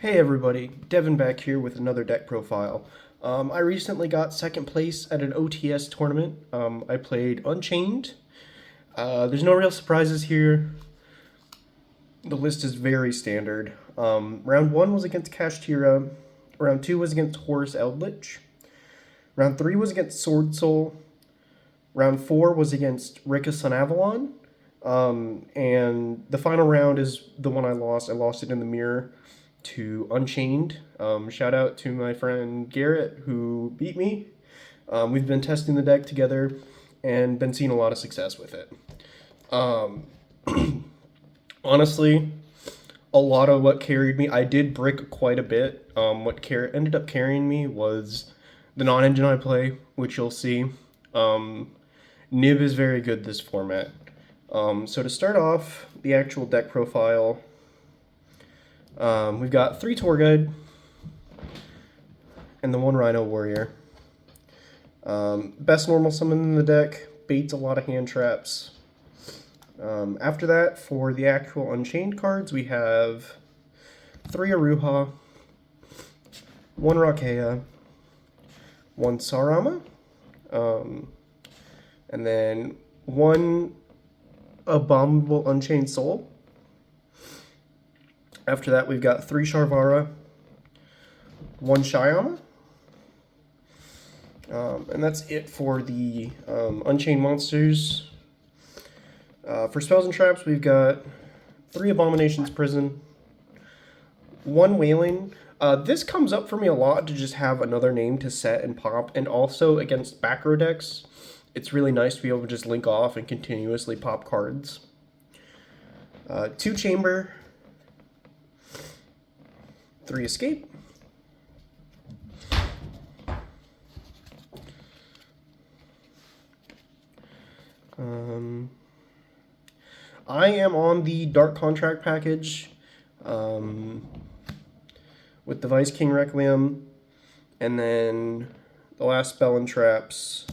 Hey everybody, Devin back here with another deck profile. I recently got second place at an OTS tournament. I played Unchained. There's no real surprises here. The list is very standard. Round 1 was against Kashtira. Round 2 was against Horus Eldritch. Round 3 was against Sword Soul. Round 4 was against Rika Sun Avalon. And the final round is the one I lost. I lost it in the mirror to Unchained. Shout out to my friend Garrett who beat me. We've been testing the deck together and been seeing a lot of success with it. Honestly, a lot of what carried me, I did brick quite a bit. Ended up carrying me was the non-engine I play, which you'll see. Nib is very good this format. So to start off, the actual deck profile, we've got 3 Tour Guide and the 1 Rhino Warrior. Best normal summon in the deck, baits a lot of hand traps. After that, for the actual Unchained cards, we have 3 Aruha, 1 Rakea, 1 Sarama, and then 1 Abominable Unchained Soul. After that, we've got 3 Sharvara, 1 Shyama, and that's it for the Unchained monsters. For spells and traps, we've got 3 Abominations Prison, 1 Wailing. This comes up for me a lot to just have another name to set and pop, and also against back row decks, it's really nice to be able to just link off and continuously pop cards. 2 Chamber, 3 Escape, I am on the Dark Contract package with the Vice King Requiem, and then the last spell and traps,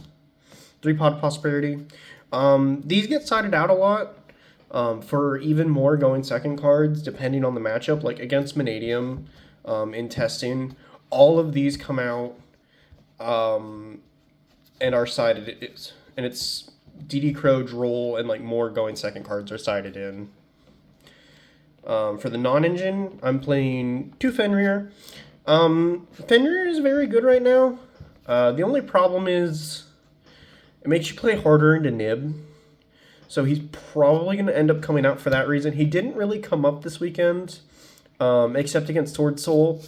3 Pot of Prosperity. These get sided out a lot for even more going second cards, depending on the matchup. Like against Manadium in testing, all of these come out and are sided. It's DD Crow, Droll, and like more going second cards are sided in. For the non-engine, I'm playing 2 Fenrir. Fenrir is very good right now. The only problem is it makes you play harder into Nib. So he's probably going to end up coming out for that reason. He didn't really come up this weekend, except against Sword Soul,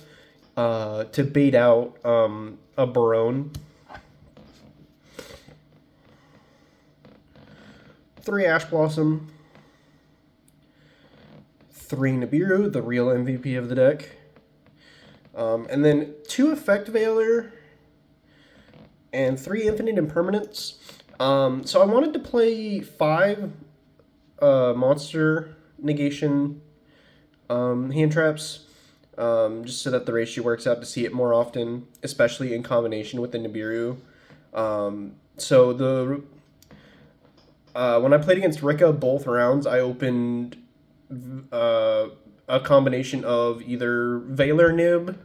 to bait out a Barone. 3 Ash Blossom, 3 Nibiru, the real MVP of the deck, and then 2 Effect Veiler, and 3 Infinite Impermanence. So I wanted to play 5 monster negation hand traps, just so that the ratio works out to see it more often, especially in combination with the Nibiru. When I played against Rika both rounds, I opened a combination of either Veiler Nib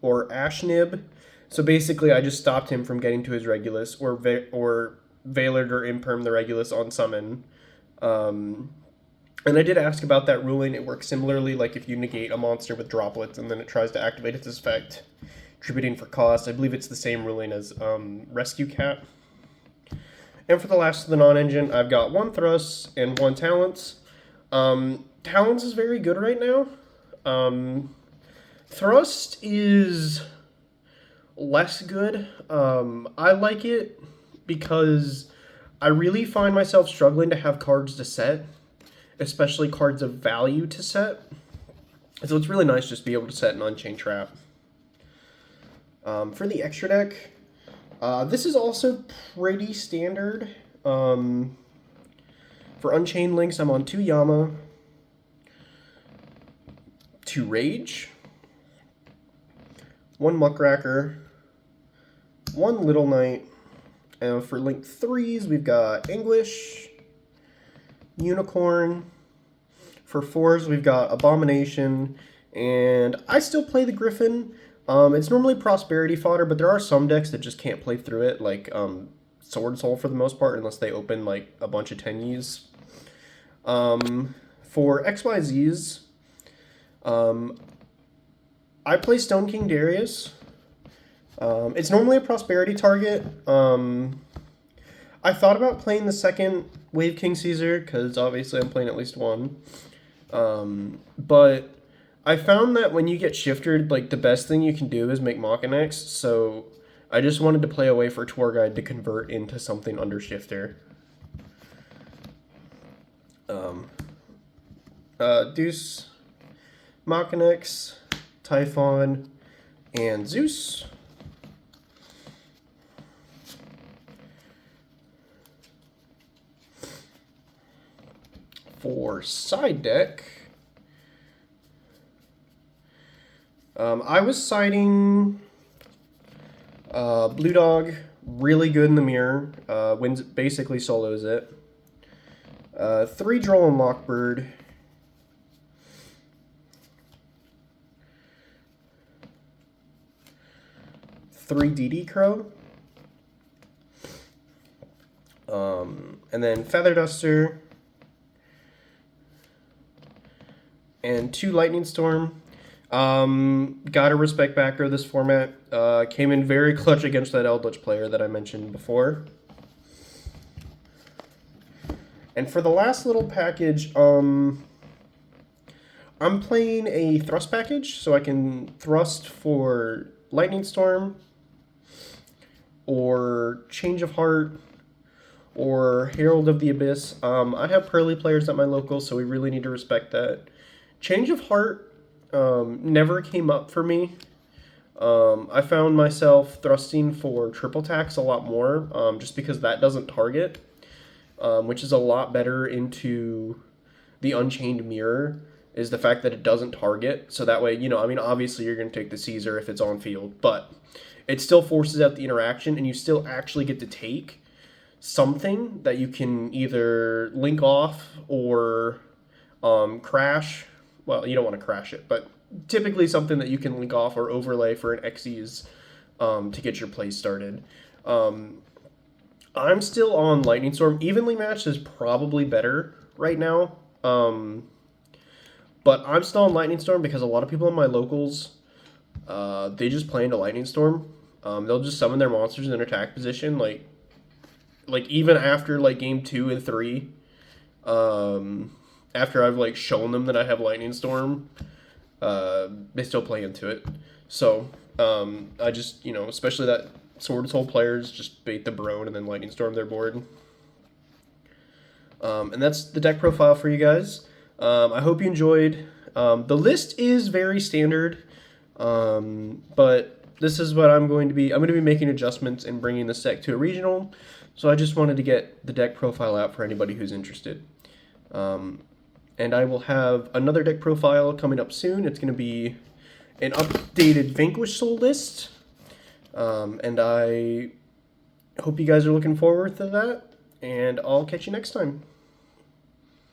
or Ash Nib. So basically, I just stopped him from getting to his Regulus, or Veilered or Imperm the Regulus on summon. And I did ask about that ruling. It works similarly, like if you negate a monster with droplets and then it tries to activate its effect, tributing for cost. I believe it's the same ruling as Rescue Cat. And for the last of the non-engine, I've got 1 Thrust and 1 Talents. Talents is very good right now. Thrust is less good. I like it because I really find myself struggling to have cards to set, especially cards of value to set. So it's really nice just to be able to set an Unchained Trap. For the extra deck, this is also pretty standard. For Unchained links, I'm on 2 Yama, 2 Rage, 1 Muckracker, 1 Little Knight, and for link 3s, we've got English, Unicorn. For 4s, we've got Abomination And I still play the Griffin. It's normally prosperity fodder, but there are some decks that just can't play through it, like Sword Soul for the most part, unless they open like a bunch of 10Es. For XYZs, I play Stone King Darius. It's normally a prosperity target. I thought about playing the second Wave King Caesar, because obviously I'm playing at least one. But I found that when you get shifted, like the best thing you can do is make Machinex, so I just wanted to play a way for Tour Guide to convert into something under shifter. Deuce, Machinex, Typhon, and Zeus. For side deck, I was siding Blue Dog, really good in the mirror, wins basically solos it. 3 Droll and Lockbird. 3 DD Crow. And then Feather Duster. And 2 Lightning Storm. Gotta respect backer this format. Came in very clutch against that Eldritch player that I mentioned before. And for the last little package, I'm playing a thrust package, so I can thrust for Lightning Storm, or Change of Heart, or Herald of the Abyss. I have Pearly players at my local, so we really need to respect that. Change of Heart never came up for me. I found myself thrusting for triple tax a lot more, just because that doesn't target, which is a lot better into the Unchained Mirror, is the fact that it doesn't target. So that way, you know, I mean, obviously you're going to take the Caesar if it's on field, but it still forces out the interaction, and you still actually get to take something that you can either link off or crash. Well, you don't want to crash it, but typically something that you can link off or overlay for an Xyz to get your play started. I'm still on Lightning Storm. Evenly Matched is probably better right now. But I'm still on Lightning Storm because a lot of people in my locals, they just play into Lightning Storm. They'll just summon their monsters in an attack position, like even after like game 2 and 3. After I've like shown them that I have Lightning Storm, they still play into it. So I just, you know, especially that Sword Soul players just bait the Brone and then Lightning Storm their board. And that's the deck profile for you guys. I hope you enjoyed. The list is very standard, but this is what I'm going to be making adjustments and bringing this deck to a regional. So I just wanted to get the deck profile out for anybody who's interested. And I will have another deck profile coming up soon. It's going to be an updated Vanquish Soul list. And I hope you guys are looking forward to that. And I'll catch you next time.